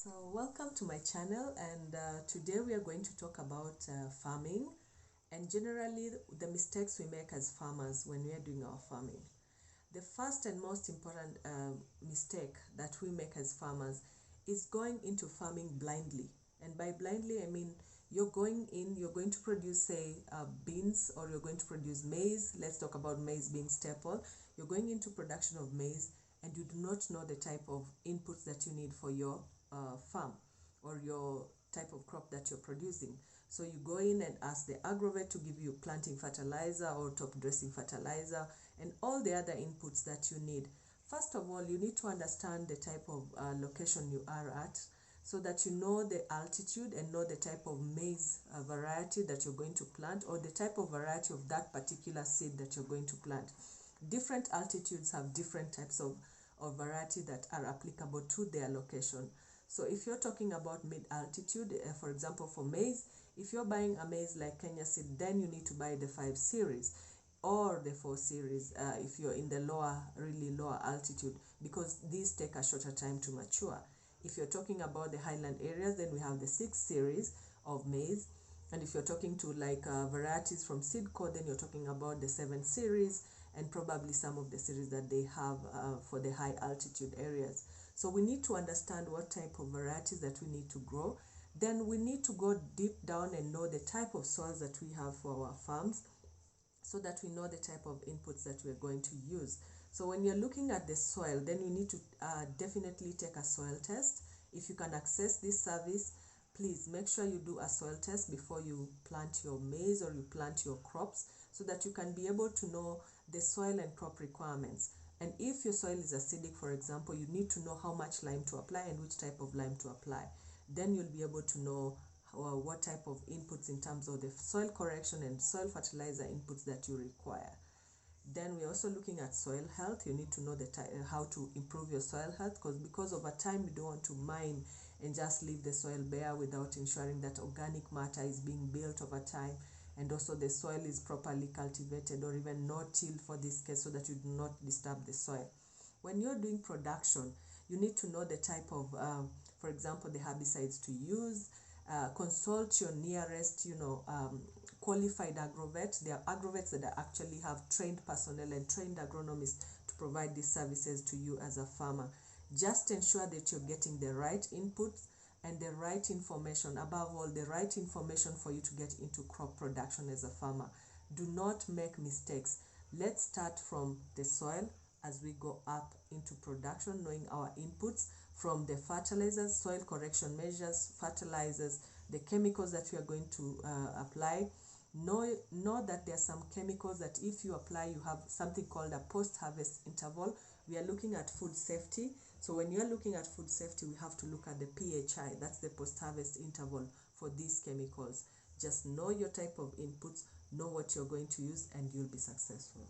So welcome to my channel, and today we are going to talk about farming and generally the mistakes we make as farmers when we are doing our farming. The first and most important mistake that we make as farmers is going into farming blindly. And by blindly, I mean you're going to produce, say, beans, or you're going to produce maize. Let's talk about maize being staple. You're going into production of maize and you do not know the type of inputs that you need for your farm or your type of crop that you're producing. So you go in and ask the agrovet to give you planting fertilizer or top dressing fertilizer and all the other inputs that you need. First of all, you need to understand the type of location you are at, so that you know the altitude and know the type of maize variety that you're going to plant, or the type of variety of that particular seed that you're going to plant. Different altitudes have different types of variety that are applicable to their location. So if you're talking about mid-altitude, for example, for maize, if you're buying a maize like Kenya seed, then you need to buy the 5 series or the 4 series if you're in the really lower altitude, because these take a shorter time to mature. If you're talking about the highland areas, then we have the 6 series of maize. And if you're talking to like varieties from Seedco, then you're talking about the 7 series and probably some of the series that they have for the high altitude areas. So we need to understand what type of varieties that we need to grow. Then we need to go deep down and know the type of soils that we have for our farms, so that we know the type of inputs that we're going to use. So when you're looking at the soil, then you need to definitely take a soil test. If you can access this service, please make sure you do a soil test before you plant your maize or you plant your crops, so that you can be able to know the soil and crop requirements. And if your soil is acidic, for example, you need to know how much lime to apply and which type of lime to apply. Then you'll be able to know what type of inputs in terms of the soil correction and soil fertilizer inputs that you require. Then we're also looking at soil health. You need to know how to improve your soil health, because over time you don't want to mine and just leave the soil bare without ensuring that organic matter is being built over time, and also the soil is properly cultivated or even no-till for this case, so that you do not disturb the soil. When you're doing production, you need to know the type of, for example, the herbicides to use. Consult your nearest, qualified agrovet. There are agrovets that actually have trained personnel and trained agronomists to provide these services to you as a farmer. Just ensure that you're getting the right inputs and the right information. Above all, the right information for you to get into crop production as a farmer. Do not make mistakes. Let's start from the soil as we go up into production, knowing our inputs, from the fertilizers, soil correction measures, fertilizers, the chemicals that we are going to apply. Know that there are some chemicals that if you apply, you have something called a post-harvest interval. We are looking at food safety. So when you are looking at food safety, we have to look at the PHI, that's the post-harvest interval for these chemicals. Just know your type of inputs, know what you're going to use, and you'll be successful.